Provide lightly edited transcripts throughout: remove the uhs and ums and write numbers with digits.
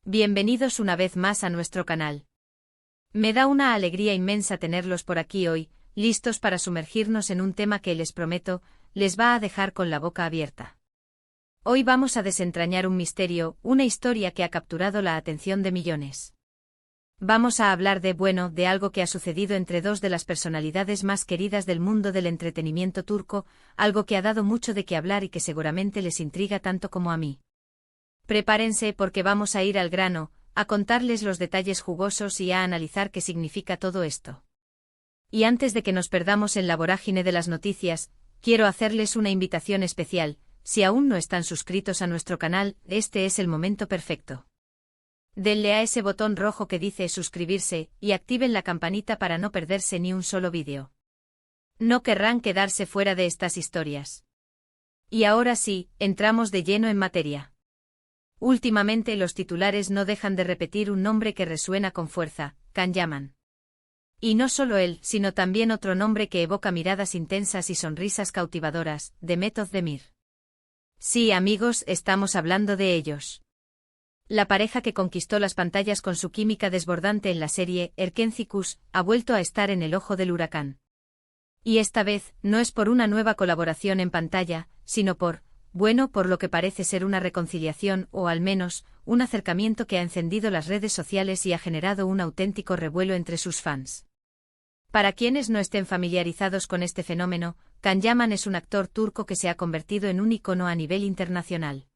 Bienvenidos una vez más a nuestro canal. Me da una alegría inmensa tenerlos por aquí hoy, listos para sumergirnos en un tema que les prometo, les va a dejar con la boca abierta. Hoy vamos a desentrañar un misterio, una historia que ha capturado la atención de millones. Vamos a hablar de algo que ha sucedido entre dos de las personalidades más queridas del mundo del entretenimiento turco, algo que ha dado mucho de qué hablar y que seguramente les intriga tanto como a mí. Prepárense porque vamos a ir al grano, a contarles los detalles jugosos y a analizar qué significa todo esto. Y antes de que nos perdamos en la vorágine de las noticias, quiero hacerles una invitación especial. Si aún no están suscritos a nuestro canal, este es el momento perfecto. Denle a ese botón rojo que dice suscribirse, y activen la campanita para no perderse ni un solo vídeo. No querrán quedarse fuera de estas historias. Y ahora sí, entramos de lleno en materia. Últimamente los titulares no dejan de repetir un nombre que resuena con fuerza, Can Yaman. Y no solo él, sino también otro nombre que evoca miradas intensas y sonrisas cautivadoras, Demet Özdemir. Sí, amigos, estamos hablando de ellos. La pareja que conquistó las pantallas con su química desbordante en la serie Erkenci ha vuelto a estar en el ojo del huracán. Y esta vez, no es por una nueva colaboración en pantalla, sino por lo que parece ser una reconciliación o al menos, un acercamiento que ha encendido las redes sociales y ha generado un auténtico revuelo entre sus fans. Para quienes no estén familiarizados con este fenómeno, Can Yaman es un actor turco que se ha convertido en un icono a nivel internacional.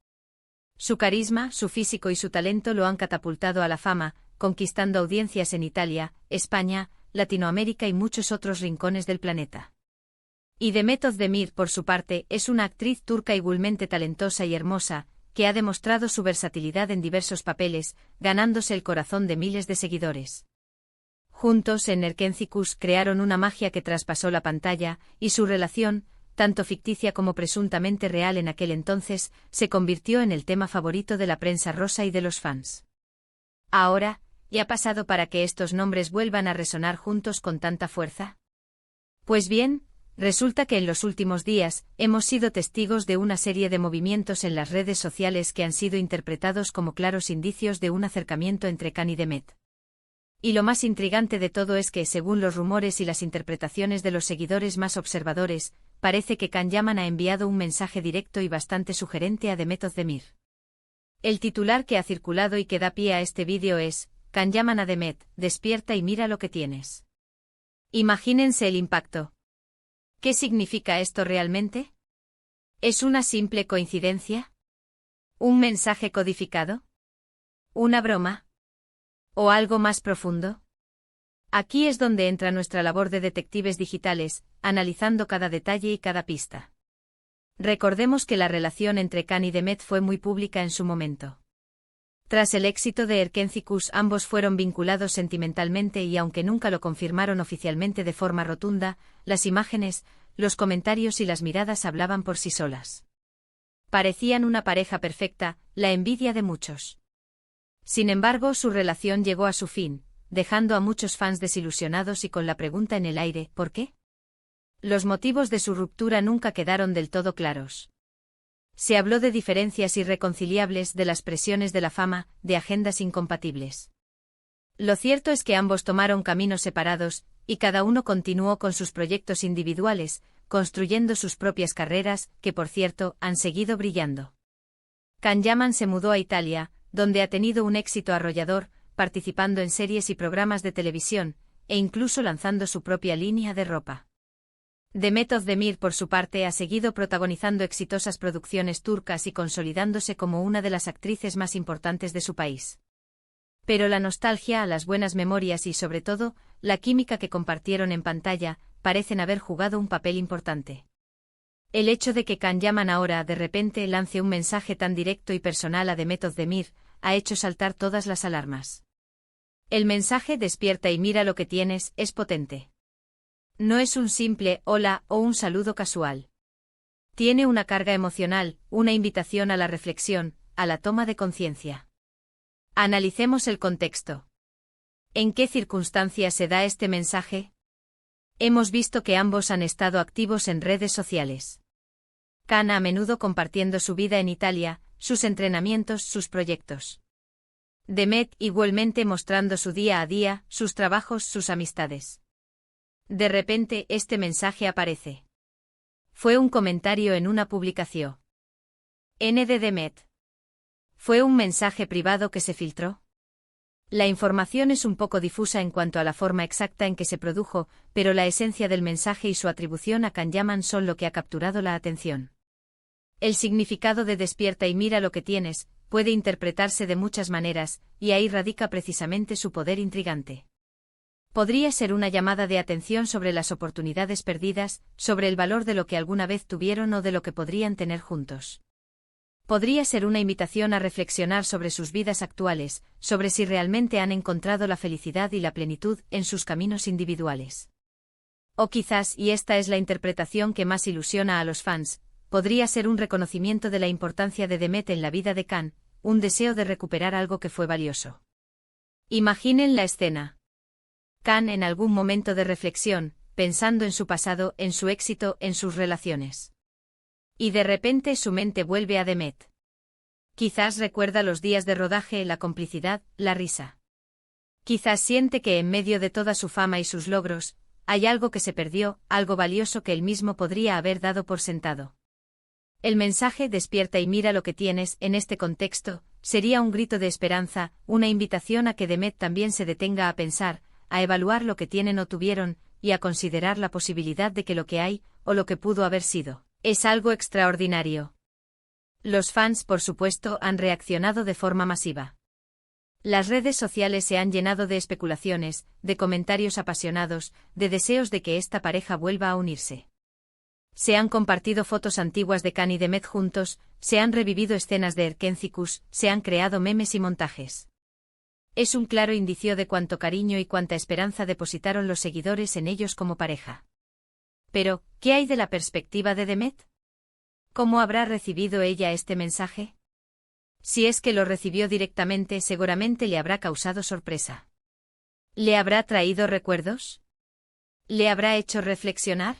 Su carisma, su físico y su talento lo han catapultado a la fama, conquistando audiencias en Italia, España, Latinoamérica y muchos otros rincones del planeta. Y Demet Özdemir, por su parte, es una actriz turca igualmente talentosa y hermosa, que ha demostrado su versatilidad en diversos papeles, ganándose el corazón de miles de seguidores. Juntos en Erkenci crearon una magia que traspasó la pantalla, y su relación, tanto ficticia como presuntamente real en aquel entonces, se convirtió en el tema favorito de la prensa rosa y de los fans. Ahora, ¿ya ha pasado para que estos nombres vuelvan a resonar juntos con tanta fuerza? Pues bien, resulta que en los últimos días, hemos sido testigos de una serie de movimientos en las redes sociales que han sido interpretados como claros indicios de un acercamiento entre Can y Demet. Y lo más intrigante de todo es que, según los rumores y las interpretaciones de los seguidores más observadores, parece que Can Yaman ha enviado un mensaje directo y bastante sugerente a Demet Özdemir. El titular que ha circulado y que da pie a este vídeo es, Can Yaman a Demet, despierta y mira lo que tienes. Imagínense el impacto. ¿Qué significa esto realmente? ¿Es una simple coincidencia? ¿Un mensaje codificado? ¿Una broma? ¿O algo más profundo? Aquí es donde entra nuestra labor de detectives digitales, analizando cada detalle y cada pista. Recordemos que la relación entre Can y Demet fue muy pública en su momento. Tras el éxito de Erkenci ambos fueron vinculados sentimentalmente y aunque nunca lo confirmaron oficialmente de forma rotunda, las imágenes, los comentarios y las miradas hablaban por sí solas. Parecían una pareja perfecta, la envidia de muchos. Sin embargo, su relación llegó a su fin, dejando a muchos fans desilusionados y con la pregunta en el aire, ¿por qué? Los motivos de su ruptura nunca quedaron del todo claros. Se habló de diferencias irreconciliables, de las presiones de la fama, de agendas incompatibles. Lo cierto es que ambos tomaron caminos separados, y cada uno continuó con sus proyectos individuales, construyendo sus propias carreras, que por cierto, han seguido brillando. Can Yaman se mudó a Italia, donde ha tenido un éxito arrollador, participando en series y programas de televisión, e incluso lanzando su propia línea de ropa. Demet Özdemir, por su parte, ha seguido protagonizando exitosas producciones turcas y consolidándose como una de las actrices más importantes de su país. Pero la nostalgia, las buenas memorias y, sobre todo, la química que compartieron en pantalla, parecen haber jugado un papel importante. El hecho de que Can Yaman ahora de repente lance un mensaje tan directo y personal a Demet Özdemir, ha hecho saltar todas las alarmas. El mensaje despierta y mira lo que tienes, es potente. No es un simple hola o un saludo casual. Tiene una carga emocional, una invitación a la reflexión, a la toma de conciencia. Analicemos el contexto. ¿En qué circunstancias se da este mensaje? Hemos visto que ambos han estado activos en redes sociales. Can a menudo compartiendo su vida en Italia, sus entrenamientos, sus proyectos. Demet igualmente mostrando su día a día, sus trabajos, sus amistades. De repente, este mensaje aparece. Fue un comentario en una publicación. N de Demet. ¿Fue un mensaje privado que se filtró? La información es un poco difusa en cuanto a la forma exacta en que se produjo, pero la esencia del mensaje y su atribución a Kanyaman son lo que ha capturado la atención. El significado de despierta y mira lo que tienes puede interpretarse de muchas maneras, y ahí radica precisamente su poder intrigante. Podría ser una llamada de atención sobre las oportunidades perdidas, sobre el valor de lo que alguna vez tuvieron o de lo que podrían tener juntos. Podría ser una invitación a reflexionar sobre sus vidas actuales, sobre si realmente han encontrado la felicidad y la plenitud en sus caminos individuales. O quizás, y esta es la interpretación que más ilusiona a los fans, podría ser un reconocimiento de la importancia de Demet en la vida de Kan, un deseo de recuperar algo que fue valioso. Imaginen la escena. Kan en algún momento de reflexión, pensando en su pasado, en su éxito, en sus relaciones. Y de repente su mente vuelve a Demet. Quizás recuerda los días de rodaje, la complicidad, la risa. Quizás siente que en medio de toda su fama y sus logros, hay algo que se perdió, algo valioso que él mismo podría haber dado por sentado. El mensaje despierta y mira lo que tienes, en este contexto, sería un grito de esperanza, una invitación a que Demet también se detenga a pensar, a evaluar lo que tienen o tuvieron, y a considerar la posibilidad de que lo que hay, o lo que pudo haber sido, es algo extraordinario. Los fans, por supuesto, han reaccionado de forma masiva. Las redes sociales se han llenado de especulaciones, de comentarios apasionados, de deseos de que esta pareja vuelva a unirse. Se han compartido fotos antiguas de Kan y Demet juntos, se han revivido escenas de Erkencikus, se han creado memes y montajes. Es un claro indicio de cuánto cariño y cuánta esperanza depositaron los seguidores en ellos como pareja. Pero, ¿qué hay de la perspectiva de Demet? ¿Cómo habrá recibido ella este mensaje? Si es que lo recibió directamente, seguramente le habrá causado sorpresa. ¿Le habrá traído recuerdos? ¿Le habrá hecho reflexionar?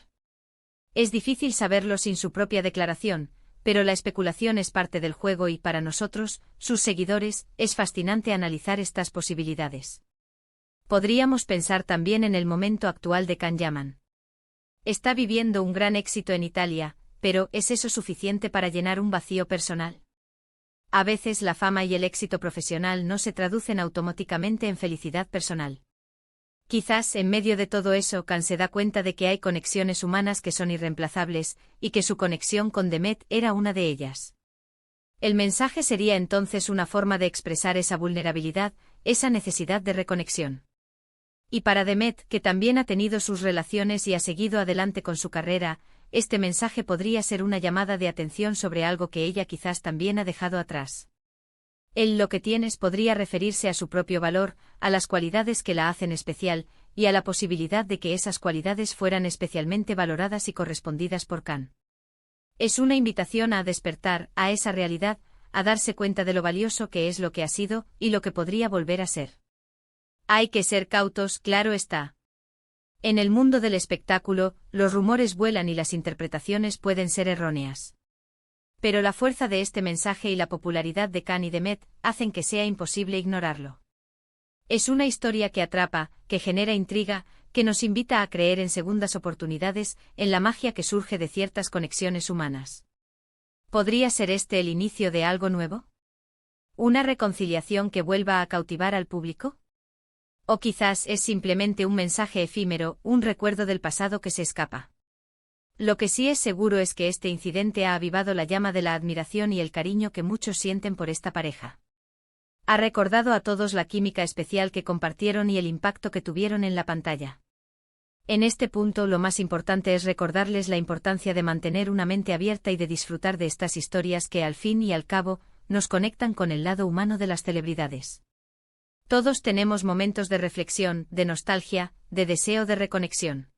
Es difícil saberlo sin su propia declaración, pero la especulación es parte del juego y para nosotros, sus seguidores, es fascinante analizar estas posibilidades. Podríamos pensar también en el momento actual de Kanyaman. Está viviendo un gran éxito en Italia, pero ¿es eso suficiente para llenar un vacío personal? A veces la fama y el éxito profesional no se traducen automáticamente en felicidad personal. Quizás en medio de todo eso Kan se da cuenta de que hay conexiones humanas que son irreemplazables, y que su conexión con Demet era una de ellas. El mensaje sería entonces una forma de expresar esa vulnerabilidad, esa necesidad de reconexión. Y para Demet, que también ha tenido sus relaciones y ha seguido adelante con su carrera, este mensaje podría ser una llamada de atención sobre algo que ella quizás también ha dejado atrás. El lo que tienes podría referirse a su propio valor, a las cualidades que la hacen especial, y a la posibilidad de que esas cualidades fueran especialmente valoradas y correspondidas por Kan. Es una invitación a despertar, a esa realidad, a darse cuenta de lo valioso que es lo que ha sido, y lo que podría volver a ser. Hay que ser cautos, claro está. En el mundo del espectáculo, los rumores vuelan y las interpretaciones pueden ser erróneas. Pero la fuerza de este mensaje y la popularidad de Kan y Demet hacen que sea imposible ignorarlo. Es una historia que atrapa, que genera intriga, que nos invita a creer en segundas oportunidades, en la magia que surge de ciertas conexiones humanas. ¿Podría ser este el inicio de algo nuevo? ¿Una reconciliación que vuelva a cautivar al público? O quizás es simplemente un mensaje efímero, un recuerdo del pasado que se escapa. Lo que sí es seguro es que este incidente ha avivado la llama de la admiración y el cariño que muchos sienten por esta pareja. Ha recordado a todos la química especial que compartieron y el impacto que tuvieron en la pantalla. En este punto lo más importante es recordarles la importancia de mantener una mente abierta y de disfrutar de estas historias que al fin y al cabo, nos conectan con el lado humano de las celebridades. Todos tenemos momentos de reflexión, de nostalgia, de deseo de reconexión.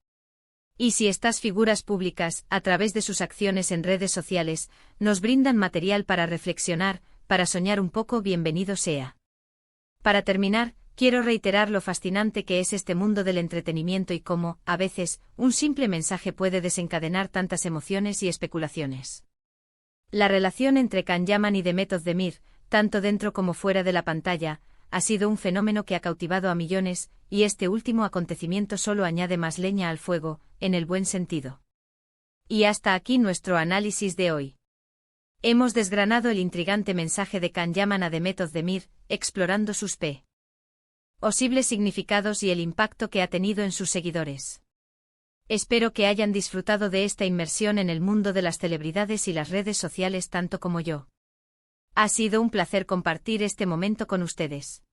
Y si estas figuras públicas, a través de sus acciones en redes sociales, nos brindan material para reflexionar, para soñar un poco, bienvenido sea. Para terminar, quiero reiterar lo fascinante que es este mundo del entretenimiento y cómo, a veces, un simple mensaje puede desencadenar tantas emociones y especulaciones. La relación entre Kanyaman y Demet Özdemir, tanto dentro como fuera de la pantalla, ha sido un fenómeno que ha cautivado a millones, y este último acontecimiento solo añade más leña al fuego, en el buen sentido. Y hasta aquí nuestro análisis de hoy. Hemos desgranado el intrigante mensaje de Can Yaman a Demet Özdemir, explorando sus posibles significados y el impacto que ha tenido en sus seguidores. Espero que hayan disfrutado de esta inmersión en el mundo de las celebridades y las redes sociales tanto como yo. Ha sido un placer compartir este momento con ustedes.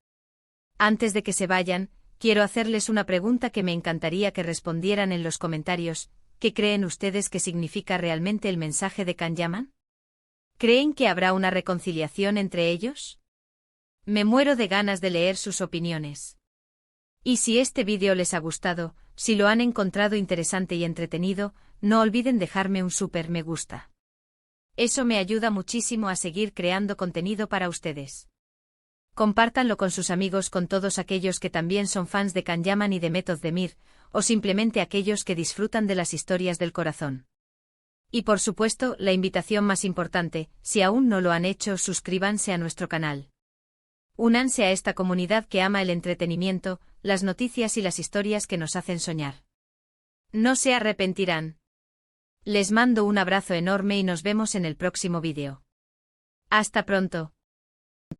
Antes de que se vayan, quiero hacerles una pregunta que me encantaría que respondieran en los comentarios. ¿Qué creen ustedes que significa realmente el mensaje de Can Yaman? ¿Creen que habrá una reconciliación entre ellos? Me muero de ganas de leer sus opiniones. Y si este vídeo les ha gustado, si lo han encontrado interesante y entretenido, no olviden dejarme un súper me gusta. Eso me ayuda muchísimo a seguir creando contenido para ustedes. Compártanlo con sus amigos, con todos aquellos que también son fans de Can Yaman y Demet Özdemir, o simplemente aquellos que disfrutan de las historias del corazón. Y por supuesto, la invitación más importante, si aún no lo han hecho, suscríbanse a nuestro canal. Únanse a esta comunidad que ama el entretenimiento, las noticias y las historias que nos hacen soñar. No se arrepentirán. Les mando un abrazo enorme y nos vemos en el próximo vídeo. Hasta pronto.